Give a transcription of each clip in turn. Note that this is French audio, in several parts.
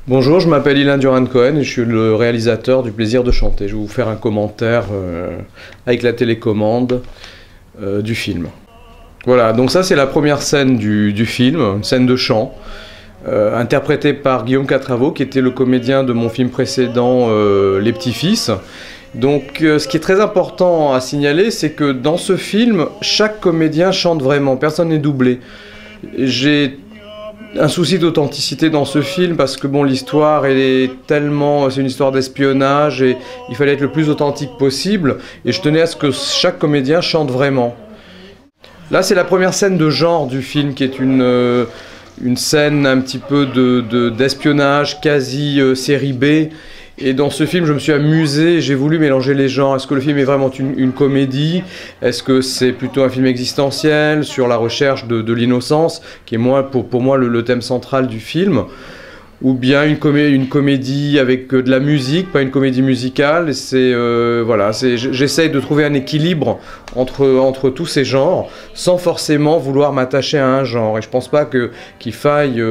Bonjour, je m'appelle Ilan Duran-Cohen et je suis le réalisateur du Plaisir de chanter. Je vais vous faire un commentaire avec la télécommande du film. Voilà, donc ça c'est la première scène du film, une scène de chant, interprétée par Guillaume Catravo, qui était le comédien de mon film précédent, Les Petits-Fils. Donc ce qui est très important à signaler, c'est que dans ce film, chaque comédien chante vraiment, personne n'est doublé. J'ai un souci d'authenticité dans ce film parce que bon, l'histoire c'est une histoire d'espionnage et il fallait être le plus authentique possible et je tenais à ce que chaque comédien chante vraiment. Là c'est la première scène de genre du film qui est une scène un petit peu d'espionnage quasi série B. Et dans ce film, je me suis amusé, j'ai voulu mélanger les genres. Est-ce que le film est vraiment une comédie? Est-ce que c'est plutôt un film existentiel sur la recherche de l'innocence, qui est pour moi le thème central du film? Ou bien une comédie avec de la musique, pas une comédie musicale. Voilà, j'essaye de trouver un équilibre entre tous ces genres, sans forcément vouloir m'attacher à un genre. Et je pense pas qu'il faille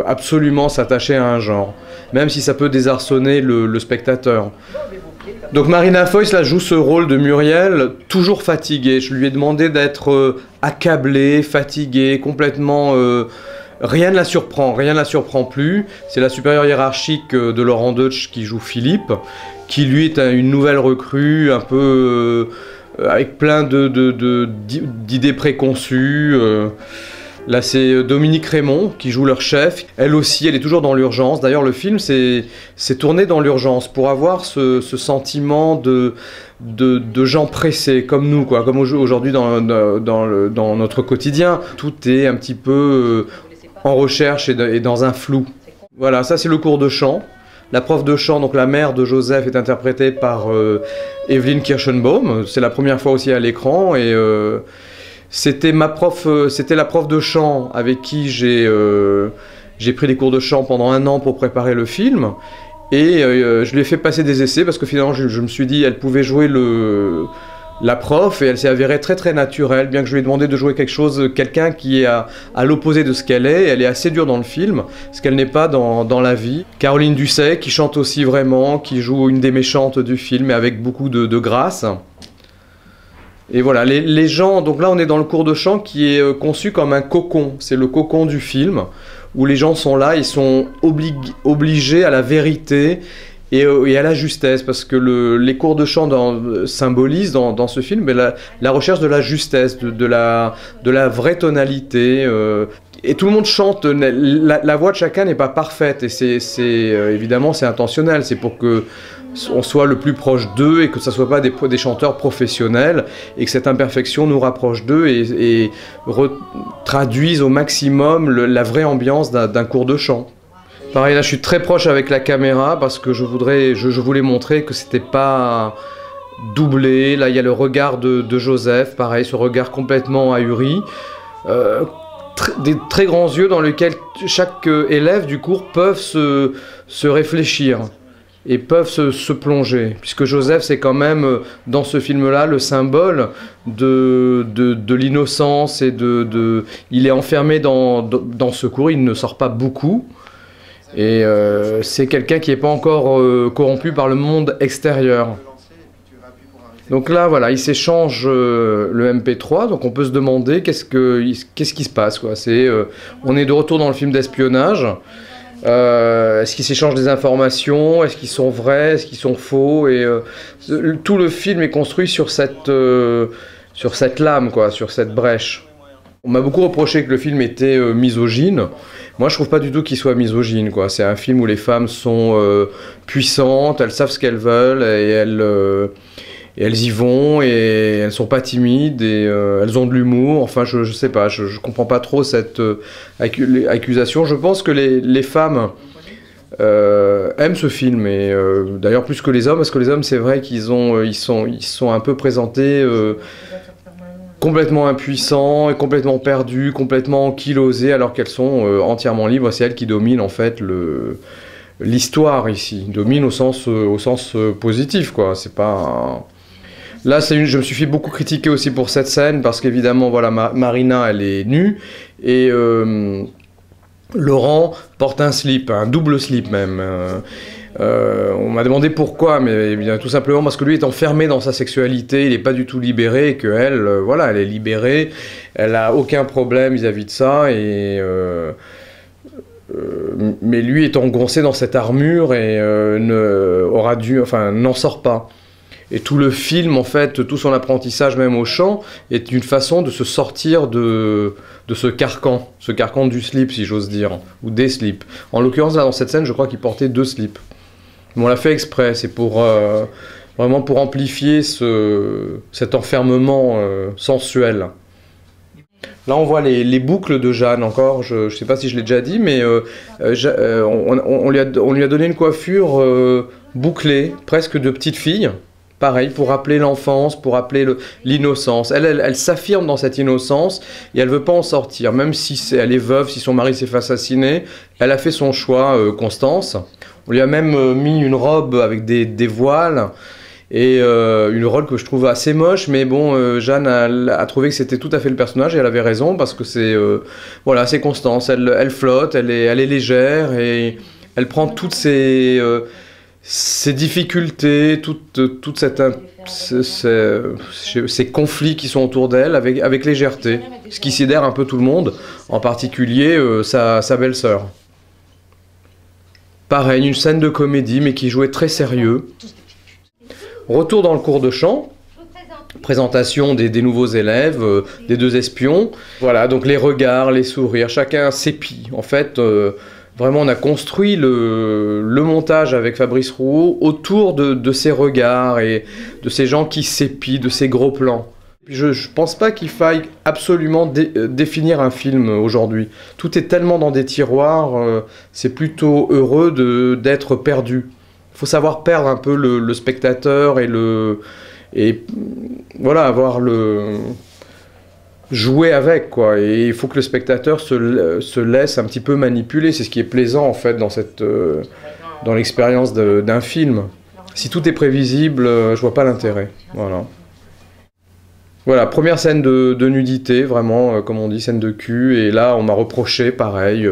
absolument s'attacher à un genre, même si ça peut désarçonner le spectateur. Donc Marina Foïs là joue ce rôle de Muriel, toujours fatiguée. Je lui ai demandé d'être accablée, fatiguée, complètement... rien ne la surprend plus. C'est la supérieure hiérarchique de Laurent Deutsch qui joue Philippe, qui lui est une nouvelle recrue, un peu avec plein d'idées préconçues. Là, c'est Dominique Raymond qui joue leur chef. Elle aussi, elle est toujours dans l'urgence. D'ailleurs, le film, c'est tourné dans l'urgence pour avoir ce sentiment de gens pressés, comme nous, quoi, comme aujourd'hui dans notre quotidien. Tout est un petit peu en recherche et dans un flou. Voilà, ça c'est le cours de chant. La prof de chant, donc la mère de Joseph, est interprétée par Evelyne Kirschenbaum. C'est la première fois aussi à l'écran et c'était la prof de chant avec qui j'ai pris des cours de chant pendant 1 an pour préparer le film. Et je lui ai fait passer des essais parce que finalement je me suis dit elle pouvait jouer la prof et elle s'est avérée très très naturelle, bien que je lui ai demandé de jouer quelqu'un qui est à l'opposé de ce qu'elle est. Elle est assez dure dans le film, ce qu'elle n'est pas dans la vie. Caroline Dusset qui chante aussi vraiment, qui joue une des méchantes du film, mais avec beaucoup de grâce. Et voilà, les gens, donc là on est dans le cours de chant qui est conçu comme un cocon, c'est le cocon du film, où les gens sont là, ils sont obligés à la vérité et à la justesse, parce que les cours de chant symbolisent dans ce film la recherche de la justesse, de la vraie tonalité. Et tout le monde chante, la voix de chacun n'est pas parfaite, et évidemment c'est intentionnel, c'est pour que on soit le plus proche d'eux et que ça ne soit pas des chanteurs professionnels et que cette imperfection nous rapproche d'eux et traduise au maximum la vraie ambiance d'un cours de chant. Pareil, là je suis très proche avec la caméra parce que je voulais montrer que c'était pas doublé. Là il y a le regard de Joseph, pareil, ce regard complètement ahuri. Des très grands yeux dans lesquels chaque élève du cours peuvent se réfléchir et peuvent se plonger, puisque Joseph c'est quand même dans ce film-là le symbole de l'innocence et il est enfermé dans ce cours, il ne sort pas beaucoup et c'est quelqu'un qui n'est pas encore corrompu par le monde extérieur. Donc là voilà, il s'échange le MP3, donc on peut se demander qu'est-ce qui se passe, quoi. On est de retour dans le film d'espionnage. Est-ce qu'ils s'échangent des informations? Est-ce qu'ils sont vrais? Est-ce qu'ils sont faux? Et tout le film est construit sur cette lame, quoi, sur cette brèche. On m'a beaucoup reproché que le film était misogyne. Moi, je trouve pas du tout qu'il soit misogyne, quoi. C'est un film où les femmes sont puissantes, elles savent ce qu'elles veulent et elles y vont et elles sont pas timides et elles ont de l'humour. Enfin, je sais pas, je comprends pas trop cette accusation. Je pense que les femmes aiment ce film et d'ailleurs plus que les hommes, parce que les hommes c'est vrai qu'ils sont un peu présentés complètement impuissants et complètement perdus, complètement ankylosés, alors qu'elles sont entièrement libres. C'est elles qui dominent en fait l'histoire ici, dominent au sens positif, quoi. C'est pas Là, je me suis fait beaucoup critiquer aussi pour cette scène, parce qu'évidemment, voilà, Marina, elle est nue, et Laurent porte un slip, un double slip même. On m'a demandé pourquoi, mais bien tout simplement parce que lui est enfermé dans sa sexualité, il n'est pas du tout libéré, et qu'elle, voilà, elle est libérée, elle n'a aucun problème vis-à-vis de ça, mais lui est engoncé dans cette armure et n'en sort pas. Et tout le film, en fait, tout son apprentissage même au chant, est une façon de se sortir de ce carcan du slip, si j'ose dire, ou des slips. En l'occurrence, là, dans cette scène, je crois qu'il portait 2 slips. Mais on l'a fait exprès, c'est pour vraiment pour amplifier cet enfermement sensuel. Là, on voit les boucles de Jeanne encore, je ne sais pas si je l'ai déjà dit, mais on lui a donné une coiffure bouclée, presque de petite fille. Pareil, pour rappeler l'enfance, pour rappeler l'innocence. Elle s'affirme dans cette innocence et elle ne veut pas en sortir. Même si elle est veuve, si son mari s'est fait assassiner, elle a fait son choix, Constance. On lui a même mis une robe avec des voiles et une robe que je trouve assez moche. Mais bon, Jeanne a trouvé que c'était tout à fait le personnage et elle avait raison parce que voilà, c'est Constance. Elle flotte, elle est légère et elle prend toutes ces difficultés, ces conflits qui sont autour d'elle avec légèreté, ce qui sidère un peu tout le monde, en particulier sa belle-sœur. Pareil, une scène de comédie, mais qui jouait très sérieux. Retour dans le cours de chant, présentation des nouveaux élèves, des 2 espions. Voilà, donc les regards, les sourires, chacun s'épie. En fait, vraiment, on a construit le montage avec Fabrice Rouault autour de ces regards et de ces gens qui s'épient, de ces gros plans. Je ne pense pas qu'il faille absolument définir un film aujourd'hui. Tout est tellement dans des tiroirs, c'est plutôt heureux d'être perdu. Il faut savoir perdre un peu le spectateur et voilà, jouer avec, quoi. Et il faut que le spectateur se laisse un petit peu manipuler. C'est ce qui est plaisant, en fait, dans l'expérience d'un film. Si tout est prévisible, je vois pas l'intérêt. Voilà. Voilà, première scène de nudité, vraiment, comme on dit, scène de cul. Et là, on m'a reproché, pareil,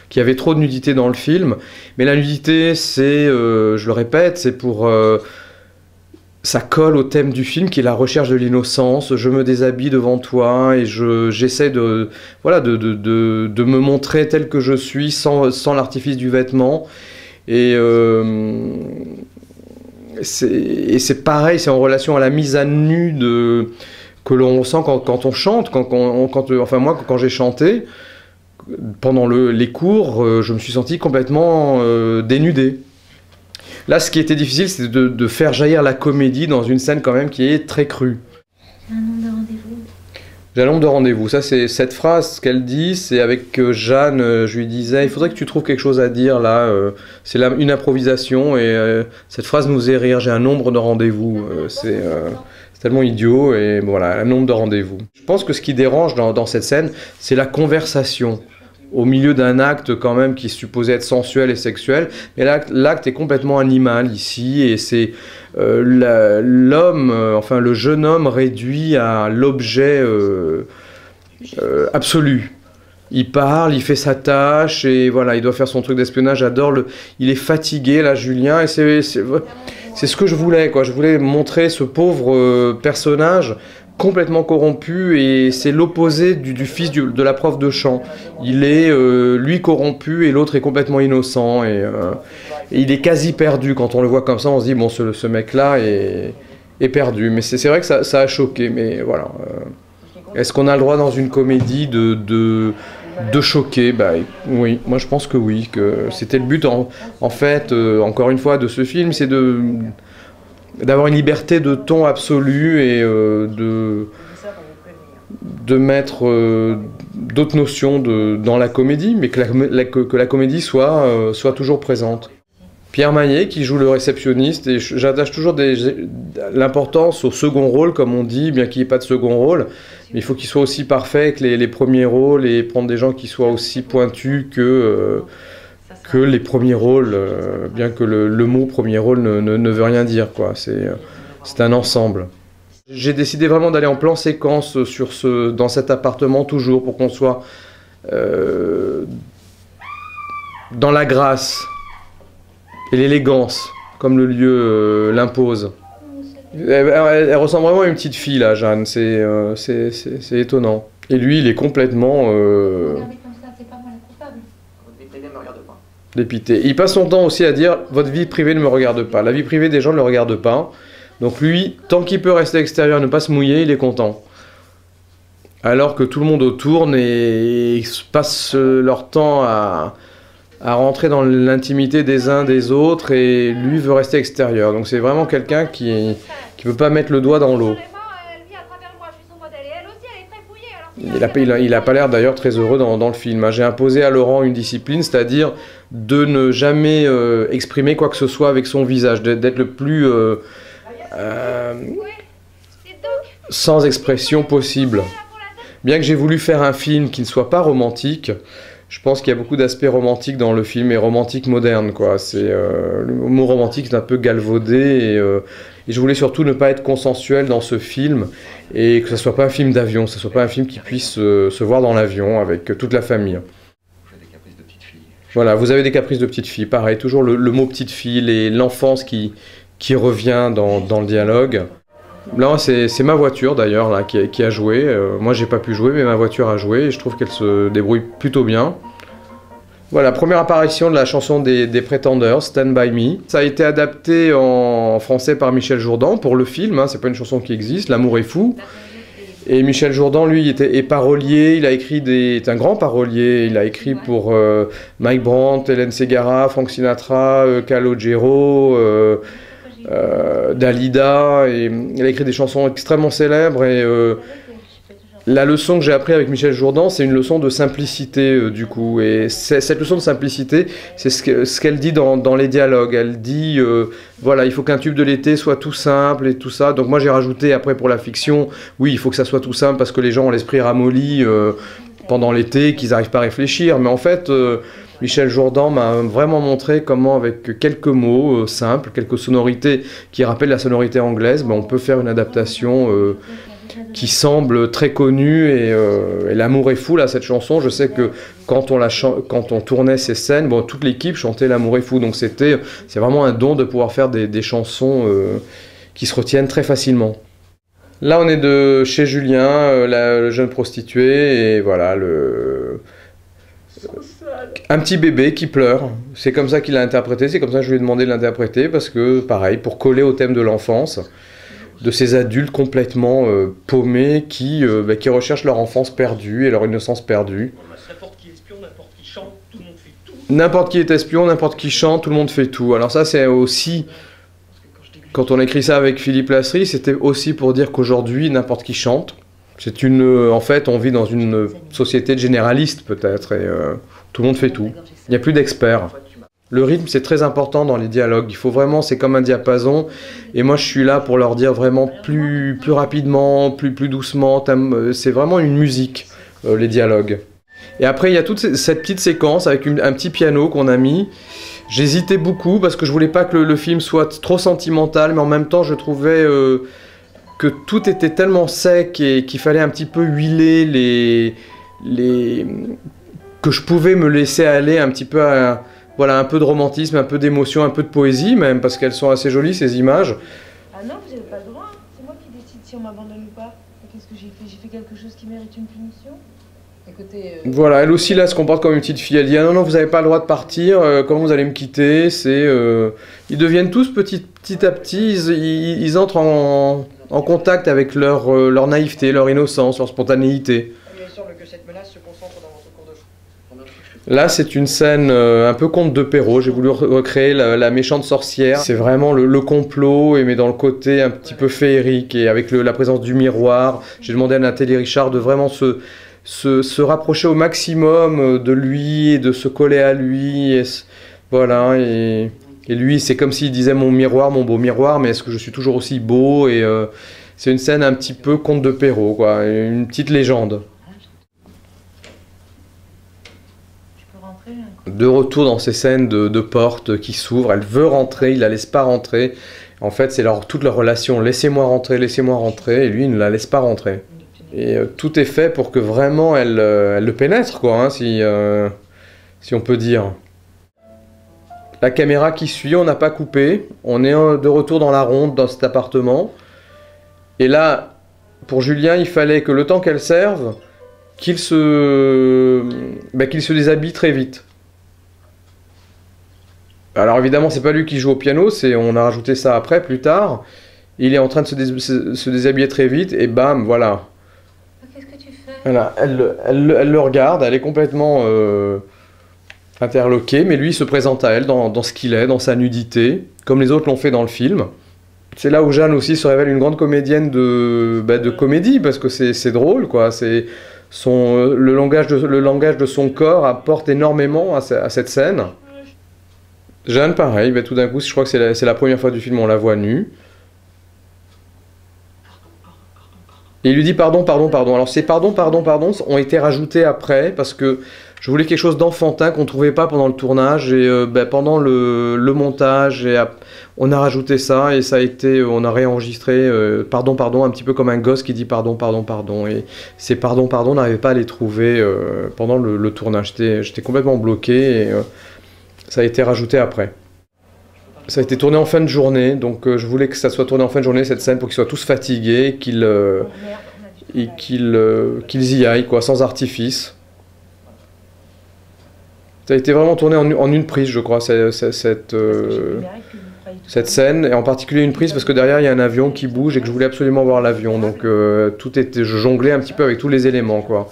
qu'il y avait trop de nudité dans le film. Mais la nudité, je le répète, c'est pour... ça colle au thème du film qui est la recherche de l'innocence. Je me déshabille devant toi et j'essaie de me montrer tel que je suis sans l'artifice du vêtement. Et c'est pareil, c'est en relation à la mise à nu que l'on ressent quand on chante. Enfin moi, quand j'ai chanté, pendant les cours, je me suis senti complètement dénudé. Là, ce qui était difficile, c'est de faire jaillir la comédie dans une scène quand même qui est très crue. J'ai un nombre de rendez-vous. J'ai un nombre de rendez-vous. Ça, c'est cette phrase qu'elle dit, c'est avec Jeanne, je lui disais, il faudrait que tu trouves quelque chose à dire là. C'est une improvisation et cette phrase nous faisait rire. J'ai un nombre de rendez-vous. C'est tellement idiot et voilà, un nombre de rendez-vous. Je pense que ce qui dérange dans cette scène, c'est la conversation. Au milieu d'un acte quand même qui est supposé être sensuel et sexuel, mais l'acte est complètement animal ici, et c'est l'homme, enfin le jeune homme réduit à l'objet absolu. Il parle, il fait sa tâche, et voilà, il doit faire son truc d'espionnage, il est fatigué là, Julien, et c'est ce que je voulais, quoi. Je voulais montrer ce pauvre personnage complètement corrompu, et c'est l'opposé du fils de la prof de chant. Il est lui corrompu et l'autre est complètement innocent, et il est quasi perdu. Quand on le voit comme ça, on se dit bon, ce mec là est perdu. Mais c'est vrai que ça a choqué, mais voilà. Est-ce qu'on a le droit dans une comédie de choquer? Bah oui, moi je pense que oui, que c'était le but en fait, encore une fois, de ce film, c'est d'avoir une liberté de ton absolue et de mettre d'autres notions dans la comédie, mais que la comédie soit toujours présente. Pierre Maillet qui joue le réceptionniste, et j'attache toujours l'importance au second rôle, comme on dit, bien qu'il n'y ait pas de second rôle, mais il faut qu'il soit aussi parfait que les premiers rôles, et prendre des gens qui soient aussi pointus que les premiers rôles, bien que le mot premier rôle ne veut rien dire, quoi. C'est un ensemble. J'ai décidé vraiment d'aller en plan séquence dans cet appartement toujours, pour qu'on soit dans la grâce et l'élégance, comme le lieu l'impose. Elle ressemble vraiment à une petite fille, là, Jeanne. C'est étonnant. Et lui, il est complètement... Regardez comme ça, c'est pas moi la coupable. Votre vie privée ne me regarde pas. dépité. Il passe son temps aussi à dire « Votre vie privée ne me regarde pas ». La vie privée des gens ne le regarde pas. Donc lui, tant qu'il peut rester extérieur et ne pas se mouiller, il est content. Alors que tout le monde autour passe leur temps à rentrer dans l'intimité des uns des autres et lui veut rester extérieur. Donc c'est vraiment quelqu'un qui veut pas mettre le doigt dans l'eau. Il a pas l'air d'ailleurs très heureux dans le film. J'ai imposé à Laurent une discipline, c'est-à-dire de ne jamais exprimer quoi que ce soit avec son visage, d'être le plus sans expression possible. Bien que j'ai voulu faire un film qui ne soit pas romantique, je pense qu'il y a beaucoup d'aspects romantiques dans le film, et romantique moderne, quoi. Le mot romantique est un peu galvaudé, et je voulais surtout ne pas être consensuel dans ce film, et que ce ne soit pas un film d'avion, que ce ne soit pas un film qui puisse se voir dans l'avion avec toute la famille. J'ai des caprices de petite fille. Voilà, vous avez des caprices de petite fille, pareil, toujours le mot petite fille, et l'enfance qui revient dans le dialogue. Là, c'est ma voiture d'ailleurs là qui a joué. Moi, j'ai pas pu jouer, mais ma voiture a joué et je trouve qu'elle se débrouille plutôt bien. Voilà, première apparition de la chanson des Pretenders, Stand By Me. Ça a été adapté en français par Michel Jourdan pour le film, hein, c'est pas une chanson qui existe, L'amour est fou. Et Michel Jourdan, lui, est parolier, il a écrit est un grand parolier, il a écrit pour Mike Brandt, Hélène Ségara, Frank Sinatra, Calogero, Dalida, et il a écrit des chansons extrêmement célèbres, et la leçon que j'ai appris avec Michel Jourdan, c'est une leçon de simplicité du coup, et cette leçon de simplicité, c'est ce qu'elle dit dans les dialogues. Elle dit voilà, il faut qu'un tube de l'été soit tout simple et tout ça. Donc moi j'ai rajouté après pour la fiction, oui, il faut que ça soit tout simple parce que les gens ont l'esprit ramolli pendant l'été, qu'ils n'arrivent pas à réfléchir, mais en fait Michel Jourdan m'a vraiment montré comment, avec quelques mots simples, quelques sonorités qui rappellent la sonorité anglaise, on peut faire une adaptation qui semble très connue. Et L'amour est fou, là, cette chanson, je sais que quand on tournait ces scènes, toute l'équipe chantait L'amour est fou. Donc c'est vraiment un don de pouvoir faire des chansons qui se retiennent très facilement. Là, on est chez Julien, le jeune prostitué, et voilà, un petit bébé qui pleure. C'est comme ça qu'il l'a interprété, c'est comme ça que je lui ai demandé de l'interpréter, parce que, pareil, pour coller au thème de l'enfance, de ces adultes complètement paumés qui recherchent leur enfance perdue et leur innocence perdue. N'importe qui est espion, n'importe qui chante, tout le monde fait tout. N'importe qui est espion, n'importe qui chante, tout le monde fait tout. Alors ça, c'est aussi... Quand on écrit ça avec Philippe Lasserie, c'était aussi pour dire qu'aujourd'hui, n'importe qui chante. En fait, on vit dans une société de généralistes, peut-être, et tout le monde fait tout. Il n'y a plus d'experts. Le rythme, c'est très important dans les dialogues. Il faut vraiment, c'est comme un diapason. Et moi, je suis là pour leur dire vraiment plus rapidement, plus doucement. C'est vraiment une musique, les dialogues. Et après, il y a toute cette petite séquence avec un petit piano qu'on a mis. J'hésitais beaucoup parce que je voulais pas que le film soit trop sentimental, mais en même temps, je trouvais que tout était tellement sec et qu'il fallait un petit peu huiler que je pouvais me laisser aller un petit peu à... Voilà, un peu de romantisme, un peu d'émotion, un peu de poésie même, parce qu'elles sont assez jolies ces images. Ah non, vous n'avez pas le droit, hein. C'est moi qui décide si on m'abandonne ou pas. Qu'est-ce que j'ai fait? J'ai fait quelque chose qui mérite une punition? Écoutez... Voilà, elle aussi là se comporte comme une petite fille. Elle dit ah non, vous n'avez pas le droit de partir, comment vous allez me quitter? Ils deviennent tous petit à petit, ils entrent en contact avec leur naïveté, leur innocence, leur spontanéité. Il me semble que cette menace se concentre dans votre cours de chou. Là, c'est une scène un peu conte de Perrault. J'ai voulu recréer la méchante sorcière. C'est vraiment le complot, mais dans le côté un petit peu féerique, et avec la présence du miroir. J'ai demandé à Nathalie Richard de vraiment se rapprocher au maximum de lui et de se coller à lui. Voilà, et lui, c'est comme s'il disait mon miroir, mon beau miroir, mais est-ce que je suis toujours aussi beau? Et c'est une scène un petit peu conte de Perrault, quoi, une petite légende. De retour dans ces scènes de porte qui s'ouvrent, elle veut rentrer, il la laisse pas rentrer. En fait, c'est toute leur relation, laissez-moi rentrer, et lui, il ne la laisse pas rentrer. Et tout est fait pour que vraiment elle le pénètre, quoi, hein, si on peut dire. la caméra qui suit, on n'a pas coupé. On est de retour dans la ronde, dans cet appartement. Et là, pour Julien, il fallait que le temps qu'elle serve, qu'il se déshabille très vite. Alors évidemment, c'est pas lui qui joue au piano, on a rajouté ça après, plus tard. Il est en train de se déshabiller très vite, et bam, voilà. Qu'est-ce que tu fais? Voilà, elle le regarde, elle est complètement interloquée, mais lui, il se présente à elle dans ce qu'il est, dans sa nudité, comme les autres l'ont fait dans le film. C'est là où Jeanne aussi se révèle une grande comédienne de comédie, parce que c'est drôle, quoi. Le langage de son corps apporte énormément à cette scène. Jeanne, pareil, tout d'un coup, je crois que c'est la première fois du film, on la voit nue. Et il lui dit pardon, pardon, pardon. Alors ces pardon, pardon, pardon ont été rajoutés après, parce que je voulais quelque chose d'enfantin qu'on ne trouvait pas pendant le tournage, et pendant le montage, on a rajouté ça, et ça a été, on a réenregistré pardon, pardon, un petit peu comme un gosse qui dit pardon, pardon, pardon. Et ces pardon, pardon, on n'arrivait pas à les trouver pendant le tournage. J'étais complètement bloqué, et ça a été rajouté après. Ça a été tourné en fin de journée, donc je voulais que ça soit tourné en fin de journée, cette scène, pour qu'ils soient tous fatigués, qu'ils y aillent, quoi, sans artifice. Ça a été vraiment tourné en une prise, je crois, cette scène, et en particulier une prise parce que derrière il y a un avion qui bouge et que je voulais absolument voir l'avion, donc je jonglais un petit peu avec tous les éléments, quoi.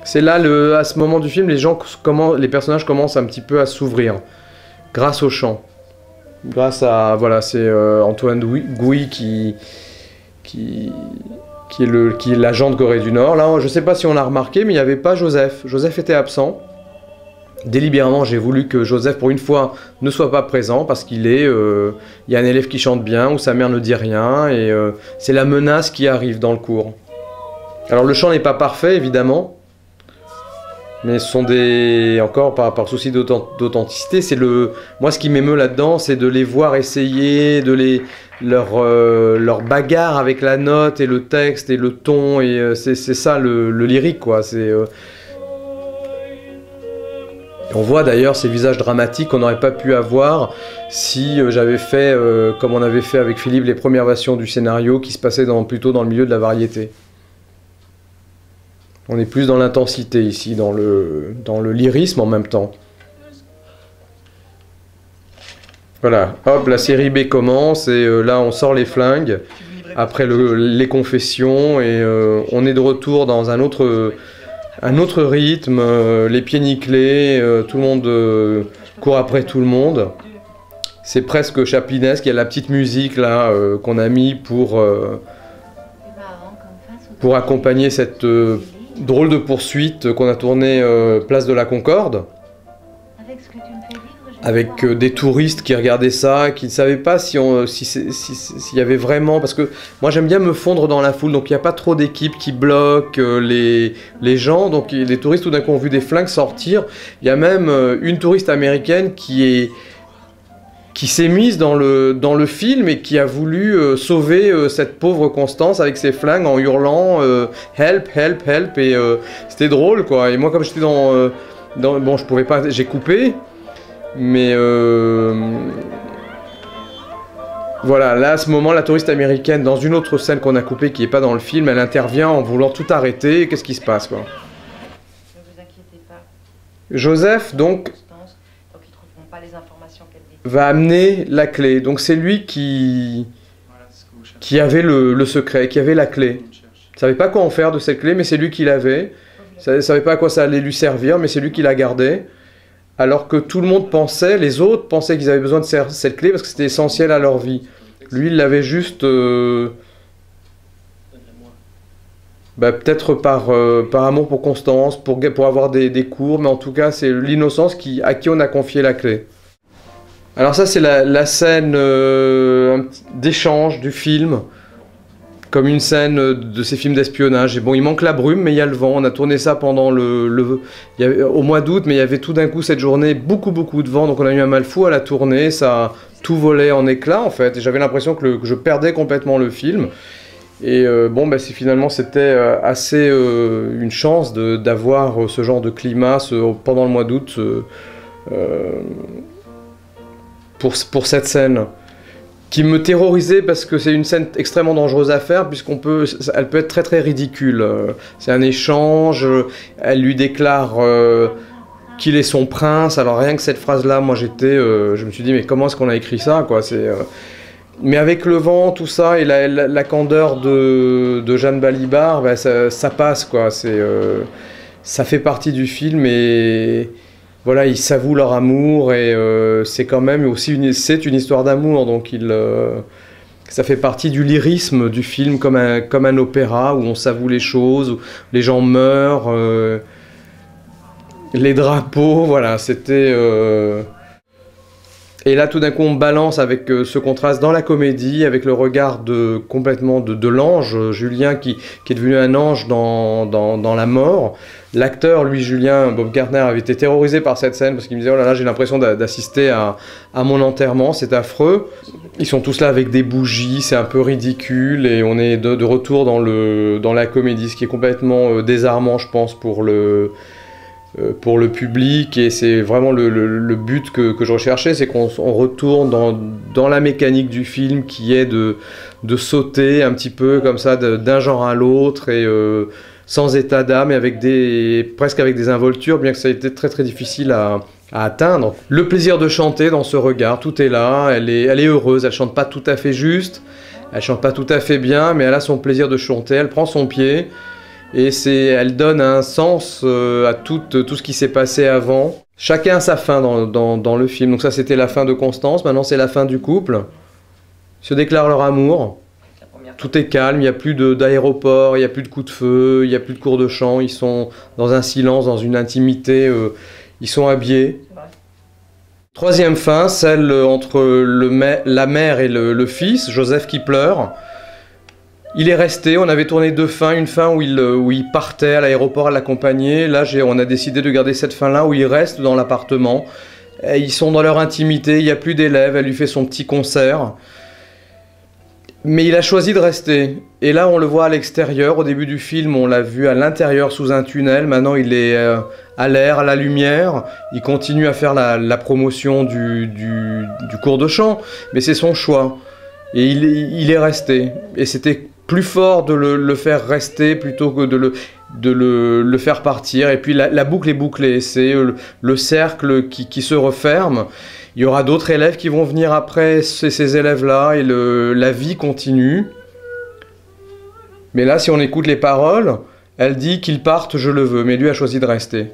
C'est là, à ce moment du film, les personnages commencent un petit peu à s'ouvrir, grâce au chant. Grâce à, voilà, c'est Antoine Gouy qui est l'agent de Corée du Nord. Là, je ne sais pas si on l'a remarqué, mais il n'y avait pas Joseph. Joseph était absent. Délibérément, j'ai voulu que Joseph, pour une fois, ne soit pas présent, parce qu'il y a un élève qui chante bien, où sa mère ne dit rien, et c'est la menace qui arrive dans le cours. Alors le chant n'est pas parfait, évidemment, mais ce sont encore par souci d'authenticité, moi ce qui m'émeut là-dedans, c'est de les voir essayer, leur bagarre avec la note et le texte et le ton, et c'est ça le lyrique, quoi. On voit d'ailleurs ces visages dramatiques qu'on n'aurait pas pu avoir si j'avais fait, comme on avait fait avec Philippe, les premières versions du scénario qui se passaient plutôt dans le milieu de la variété. On est plus dans l'intensité ici, dans le lyrisme en même temps. Voilà, hop, la série B commence, et là on sort les flingues, après les confessions, et on est de retour dans un autre rythme, les pieds nickelés, tout le monde court après tout le monde. C'est presque chaplinesque, il y a la petite musique là qu'on a mis pour accompagner cette drôle de poursuite qu'on a tournée place de la Concorde, avec des touristes qui regardaient ça, qui ne savaient pas s'il y avait vraiment... Parce que moi j'aime bien me fondre dans la foule, donc il n'y a pas trop d'équipes qui bloquent les gens, donc les touristes tout d'un coup ont vu des flingues sortir. Il y a même une touriste américaine qui s'est mise dans le film et qui a voulu sauver cette pauvre Constance avec ses flingues en hurlant help, help, help, et c'était drôle, quoi. Et moi, comme j'étais bon, je pouvais pas, j'ai coupé, mais voilà, là à ce moment, la touriste américaine, dans une autre scène qu'on a coupée qui n'est pas dans le film, elle intervient en voulant tout arrêter. Qu'est-ce qui se passe, quoi? Ne vous inquiétez pas. Joseph, donc ils trouveront pas les informations qu'elle dit. Va amener la clé. Donc c'est lui qui avait le secret, qui avait la clé. Il ne savait pas quoi en faire de cette clé, mais c'est lui qui l'avait. Il ne savait pas à quoi ça allait lui servir, mais c'est lui qui la gardait. Alors que tout le monde pensait, les autres pensaient qu'ils avaient besoin de cette clé parce que c'était essentiel à leur vie. Lui, il l'avait juste... peut-être par amour pour Constance, pour avoir des cours, mais en tout cas, c'est l'innocence à qui on a confié la clé. Alors ça, c'est la scène d'échange du film, comme une scène de ces films d'espionnage. Et bon, il manque la brume, mais il y a le vent. On a tourné ça pendant au mois d'août, mais il y avait tout d'un coup cette journée beaucoup de vent, donc on a eu un mal fou à la tournée. Tout volait en éclats, en fait, et j'avais l'impression que je perdais complètement le film. Et finalement, c'était assez une chance d'avoir ce genre de climat pendant le mois d'août. pour cette scène, qui me terrorisait parce que c'est une scène extrêmement dangereuse à faire, elle peut être très très ridicule. C'est un échange, elle lui déclare qu'il est son prince. Alors rien que cette phrase-là, moi je me suis dit mais comment est-ce qu'on a écrit ça, quoi. Mais avec le vent, tout ça, et la candeur de Jeanne Balibar, ben ça passe, quoi. Ça fait partie du film, et voilà, ils s'avouent leur amour, et c'est quand même aussi une histoire d'amour, donc ça fait partie du lyrisme du film, comme un opéra où on s'avoue les choses, où les gens meurent, les drapeaux, voilà, c'était... Et là, tout d'un coup, on balance avec ce contraste dans la comédie, avec le regard complètement de l'ange, Julien, qui est devenu un ange dans la mort. L'acteur, lui, Julien, Bob Gardner, avait été terrorisé par cette scène, parce qu'il me disait « Oh là là, j'ai l'impression d'assister à mon enterrement, c'est affreux ». Ils sont tous là avec des bougies, c'est un peu ridicule, et on est de retour dans la comédie, ce qui est complètement désarmant, je pense, pour le public, et c'est vraiment le but que je recherchais, c'est qu'on retourne dans la mécanique du film, qui est de sauter un petit peu comme ça d'un genre à l'autre, et sans état d'âme, et presque avec des involtures, bien que ça ait été très très difficile à atteindre. Le plaisir de chanter dans ce regard, tout est là, elle est heureuse, elle chante pas tout à fait juste, elle chante pas tout à fait bien, mais elle a son plaisir de chanter, elle prend son pied, et elle donne un sens à tout ce qui s'est passé avant. Chacun a sa fin dans le film. Donc ça, c'était la fin de Constance. Maintenant, c'est la fin du couple. Ils se déclarent leur amour. Tout est calme. Il n'y a plus d'aéroport, il n'y a plus de coups de feu, il n'y a plus de cours de chant. Ils sont dans un silence, dans une intimité. Ils sont habillés. Troisième fin, celle entre la mère et le fils, Joseph qui pleure. Il est resté, on avait tourné deux fins, une fin où il partait à l'aéroport à l'accompagner. Là, on a décidé de garder cette fin-là où il reste dans l'appartement. Ils sont dans leur intimité, il n'y a plus d'élèves, elle lui fait son petit concert. Mais il a choisi de rester. Et là, on le voit à l'extérieur. Au début du film, on l'a vu à l'intérieur sous un tunnel. Maintenant, il est à l'air, à la lumière. Il continue à faire la promotion du cours de chant. Mais c'est son choix. Et il est resté. Et c'était plus fort de le faire rester plutôt que de le faire partir. Et puis la boucle est bouclée. C'est le cercle qui se referme. Il y aura d'autres élèves qui vont venir après ces élèves-là, et la vie continue. Mais là, si on écoute les paroles, elle dit qu'ils partent, je le veux, mais lui a choisi de rester.